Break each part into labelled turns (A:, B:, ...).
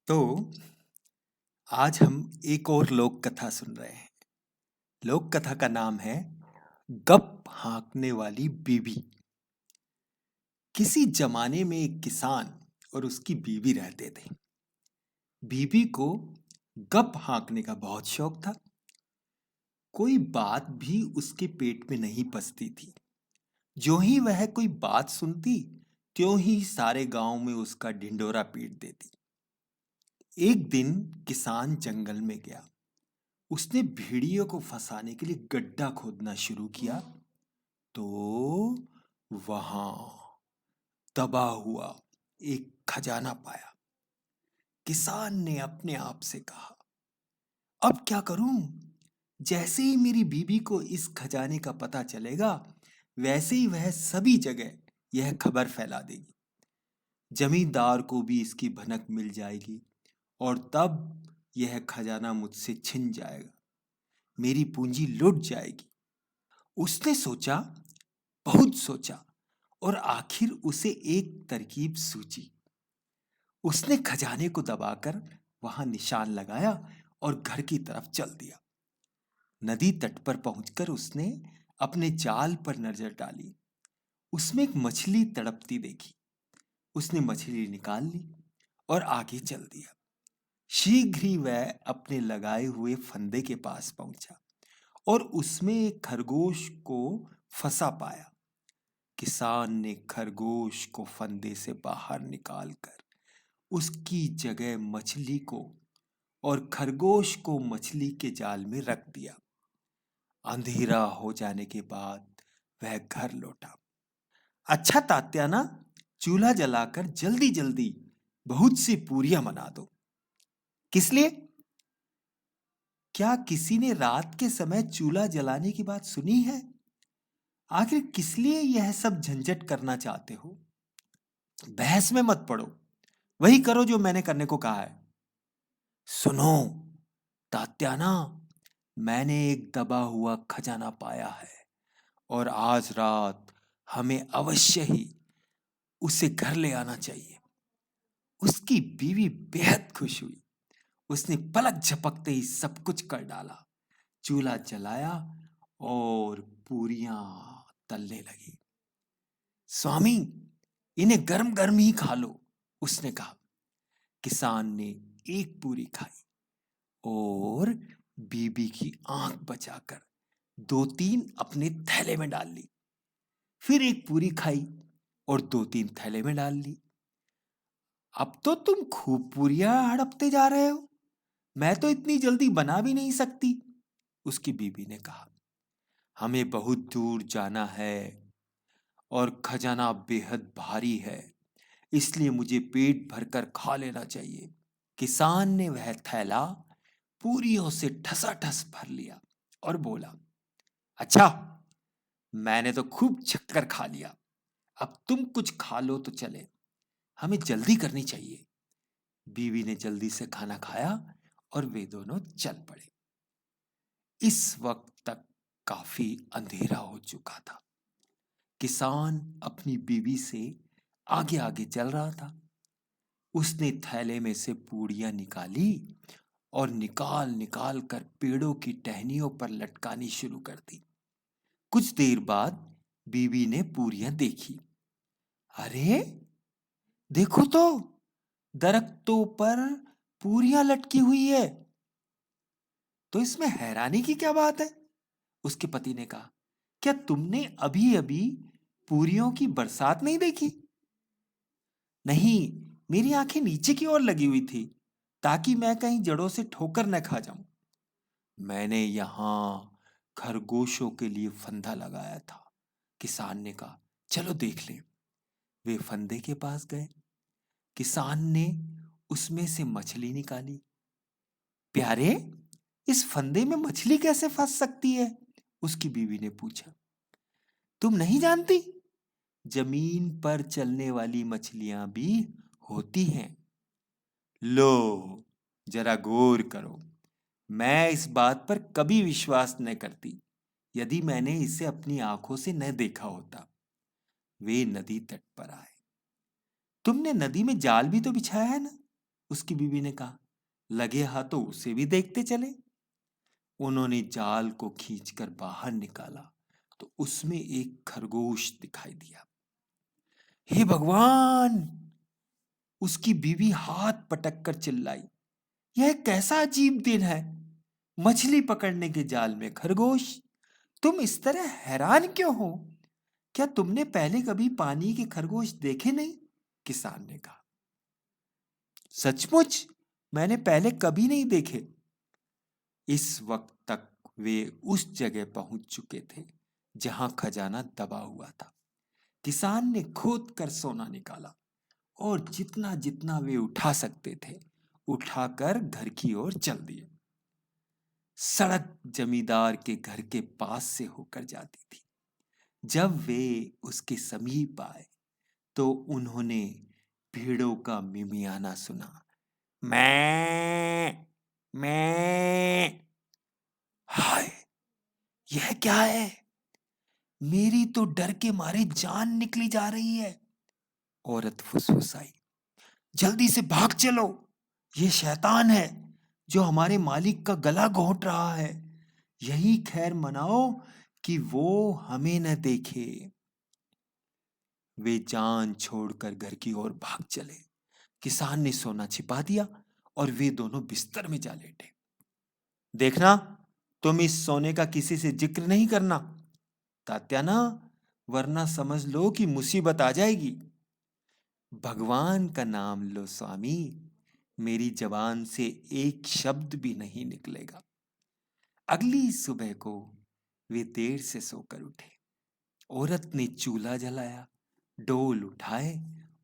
A: तो आज हम एक और लोक कथा सुन रहे हैं। लोक कथा का नाम है गप हाँकने वाली बीबी। किसी जमाने में एक किसान और उसकी बीवी रहते थे। बीबी को गप हाँकने का बहुत शौक था। कोई बात भी उसके पेट में नहीं पचती थी। जो ही वह कोई बात सुनती, त्यों ही सारे गांव में उसका ढिंढोरा पीट देती। एक दिन किसान जंगल में गया। उसने भेड़ियों को फंसाने के लिए गड्ढा खोदना शुरू किया तो वहां दबा हुआ एक खजाना पाया। किसान ने अपने आप से कहा, अब क्या करूं? जैसे ही मेरी बीबी को इस खजाने का पता चलेगा, वैसे ही वह सभी जगह यह खबर फैला देगी। जमींदार को भी इसकी भनक मिल जाएगी और तब यह खजाना मुझसे छिन जाएगा। मेरी पूंजी लुट जाएगी। उसने सोचा, बहुत सोचा और आखिर उसे एक तरकीब सूझी। उसने खजाने को दबाकर वहां निशान लगाया और घर की तरफ चल दिया। नदी तट पर पहुंचकर उसने अपने जाल पर नजर डाली। उसमें एक मछली तड़पती देखी। उसने मछली निकाल ली और आगे चल दिया। शीघ्र ही वह अपने लगाए हुए फंदे के पास पहुंचा और उसमें एक खरगोश को फंसा पाया। किसान ने खरगोश को फंदे से बाहर निकालकर उसकी जगह मछली को और खरगोश को मछली के जाल में रख दिया। अंधेरा हो जाने के बाद वह घर लौटा। अच्छा तात्याना, चूल्हा जलाकर जल्दी जल्दी बहुत सी पूरियां बना दो। किस लिए? क्या किसी ने रात के समय चूल्हा जलाने की बात सुनी है? आखिर किस लिए यह सब झंझट करना चाहते हो? बहस में मत पड़ो। वही करो जो मैंने करने को कहा है। सुनो तात्याना, मैंने एक दबा हुआ खजाना पाया है और आज रात हमें अवश्य ही उसे घर ले आना चाहिए। उसकी बीवी बेहद खुश हुई। उसने पलक झपकते ही सब कुछ कर डाला। चूल्हा जलाया और पूरियां तलने लगी। स्वामी, इन्हें गर्म गर्म ही खा लो, उसने कहा। किसान ने एक पूरी खाई और बीबी की आंख बचाकर दो तीन अपने थैले में डाल ली। फिर एक पूरी खाई और दो तीन थैले में डाल ली। अब तो तुम खूब पूरियां हड़पते जा रहे हो। मैं तो इतनी जल्दी बना भी नहीं सकती, उसकी बीबी ने कहा। हमें बहुत दूर जाना है और खजाना बेहद भारी है, इसलिए मुझे पेट भरकर खा लेना चाहिए। किसान ने वह थैला पूरियों से ठसाठस भर लिया और बोला, अच्छा, मैंने तो खूब छक्कर खा लिया। अब तुम कुछ खा लो तो चले। हमें जल्दी करनी चाहिए। बीवी ने जल्दी से खाना खाया और वे दोनों चल पड़े। इस वक्त तक काफी अंधेरा हो चुका था। किसान अपनी बीवी से आगे आगे चल रहा था। उसने थैले में से पूड़ियां निकाली और निकाल निकाल कर पेड़ों की टहनियों पर लटकानी शुरू कर दी। कुछ देर बाद बीवी ने पूरियां देखी। अरे देखो तो, दरख्तों पर पूरियां लटकी हुई है। तो इसमें हैरानी की क्या बात है? उसके पति ने कहा, क्या तुमने अभी अभी पूरियों की बरसात नहीं देखी? नहीं, मेरी आंखें नीचे की ओर लगी हुई थी ताकि मैं कहीं जड़ों से ठोकर न खा जाऊं। मैंने यहां खरगोशों के लिए फंदा लगाया था। किसान ने कहा, चलो देख लें। वे फंदे के पास गए। किसान ने उसमें से मछली निकाली। प्यारे, इस फंदे में मछली कैसे फंस सकती है? उसकी बीवी ने पूछा। तुम नहीं जानती? जमीन पर चलने वाली मछलियां भी होती हैं। लो, जरा गौर करो। मैं इस बात पर कभी विश्वास न करती यदि मैंने इसे अपनी आंखों से न देखा होता। वे नदी तट पर आए। तुमने नदी में जाल भी तो बिछाया है ना? उसकी बीवी ने कहा। लगे हाथों उसे भी देखते चले। उन्होंने जाल को खींचकर बाहर निकाला तो उसमें एक खरगोश दिखाई दिया। हे भगवान! उसकी बीवी हाथ पटक कर चिल्लाई, यह कैसा अजीब दिन है, मछली पकड़ने के जाल में खरगोश। तुम इस तरह हैरान क्यों हो? क्या तुमने पहले कभी पानी के खरगोश देखे नहीं? किसान ने कहा। सचमुच मैंने पहले कभी नहीं देखे। इस वक्त तक वे उस जगह पहुंच चुके थे जहां खजाना दबा हुआ था। किसान ने खोद कर सोना निकाला और जितना जितना वे उठा सकते थे उठाकर घर की ओर चल दिए। सड़क जमींदार के घर के पास से होकर जाती थी। जब वे उसके समीप आए तो उन्होंने भेड़ों का मिमियाना सुना। मैं मैं हाय, यह क्या है? मेरी तो डर के मारे जान निकली जा रही है। औरत फुसफुसाई। जल्दी से भाग चलो, ये शैतान है जो हमारे मालिक का गला घोंट रहा है। यही खैर मनाओ कि वो हमें न देखे। वे जान छोड़कर घर की ओर भाग चले। किसान ने सोना छिपा दिया और वे दोनों बिस्तर में जा लेटे। देखना, तुम इस सोने का किसी से जिक्र नहीं करना तात्याना, वरना समझ लो कि मुसीबत आ जाएगी। भगवान का नाम लो स्वामी, मेरी जबान से एक शब्द भी नहीं निकलेगा। अगली सुबह को वे देर से सोकर उठे। औरत ने चूल्हा जलाया, डोल उठाए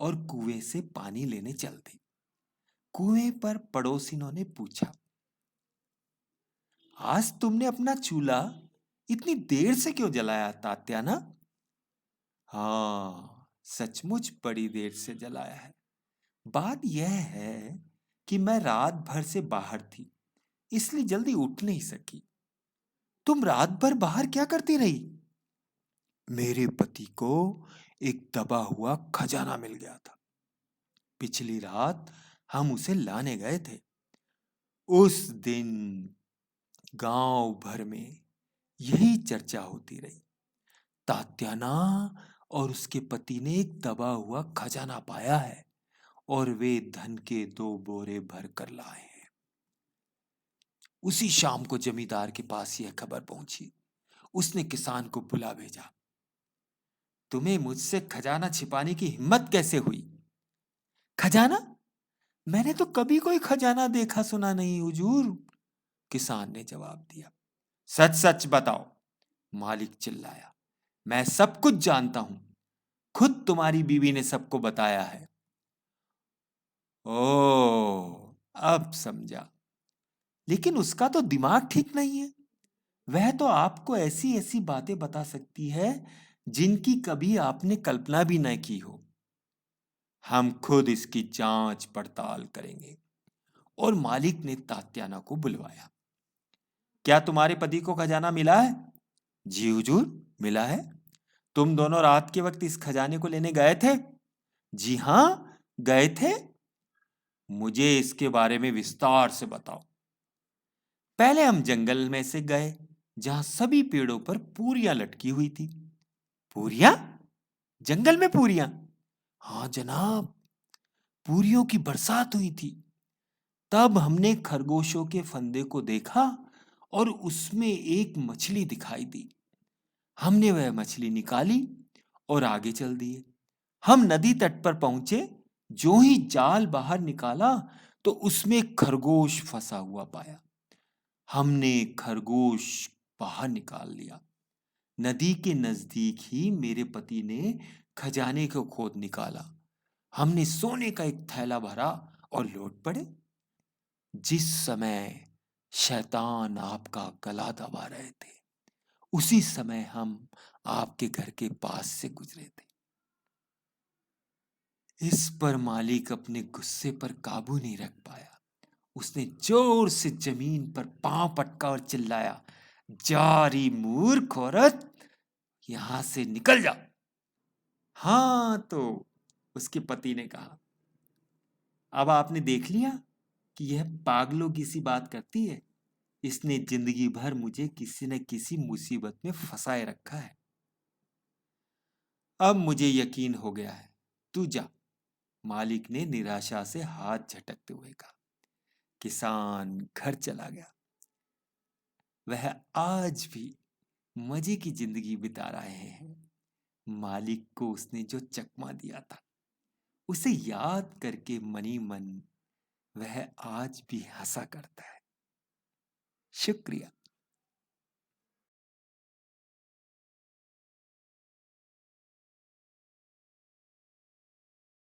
A: और कुएं से पानी लेने चल दी। कुएं पर पड़ोसिनों ने पूछा, आज तुमने अपना चूल्हा इतनी देर से क्यों जलाया तात्याना? हाँ, सचमुच बड़ी देर से जलाया है। बात यह है कि मैं रात भर से बाहर थी, इसलिए जल्दी उठ नहीं सकी। तुम रात भर बाहर क्या करती रही? मेरे पति को एक दबा हुआ खजाना मिल गया था। पिछली रात हम उसे लाने गए थे। उस दिन गांव भर में यही चर्चा होती रही। तात्याना और उसके पति ने एक दबा हुआ खजाना पाया है और वे धन के 2 बोरे भर कर लाए हैं। उसी शाम को जमींदार के पास यह खबर पहुंची। उसने किसान को बुला भेजा। तुम्हें मुझसे खजाना छिपाने की हिम्मत कैसे हुई? खजाना? मैंने तो कभी कोई खजाना देखा सुना नहीं हुजूर, किसान ने जवाब दिया। सच सच बताओ, मालिक चिल्लाया। मैं सब कुछ जानता हूं, खुद तुम्हारी बीवी ने सबको बताया है। ओ, अब समझा। लेकिन उसका तो दिमाग ठीक नहीं है। वह तो आपको ऐसी ऐसी बातें बता सकती है जिनकी कभी आपने कल्पना भी न की हो। हम खुद इसकी जांच पड़ताल करेंगे। और मालिक ने तात्याना को बुलवाया। क्या तुम्हारे पति को खजाना मिला है? जी हुजूर, मिला है। तुम दोनों रात के वक्त इस खजाने को लेने गए थे? जी हां, गए थे। मुझे इसके बारे में विस्तार से बताओ। पहले हम जंगल में से गए जहां सभी पेड़ों पर पूरियां लटकी हुई थी। पूरियां? जंगल में पूरियां? हाँ जनाब, पूरियों की बरसात हुई थी। तब हमने खरगोशों के फंदे को देखा और उसमें एक मछली दिखाई दी। हमने वह मछली निकाली और आगे चल दिए। हम नदी तट पर पहुंचे। जो ही जाल बाहर निकाला तो उसमें खरगोश फंसा हुआ पाया। हमने खरगोश बाहर निकाल लिया। नदी के नजदीक ही मेरे पति ने खजाने को खोद निकाला। हमने सोने का एक थैला भरा और लौट पड़े। जिस समय शैतान आपका गला दबा रहे थे, उसी समय हम आपके घर के पास से गुजरे थे। इस पर मालिक अपने गुस्से पर काबू नहीं रख पाया। उसने जोर से जमीन पर पांव पटका और चिल्लाया, जारी मूर्ख औरत, यहां से निकल जा। हाँ तो उसके पति ने कहा, अब आपने देख लिया कि यह पागलों की सी बात करती है। इसने जिंदगी भर मुझे किसी न किसी मुसीबत में फंसाए रखा है। अब मुझे यकीन हो गया है। तू जा। मालिक ने निराशा से हाथ झटकते हुए कहा। किसान घर चला गया। वह आज भी मजे की जिंदगी बिता रहे हैं। मालिक को उसने जो चकमा दिया था, उसे याद करके मनी मन वह आज भी हंसा करता है। शुक्रिया।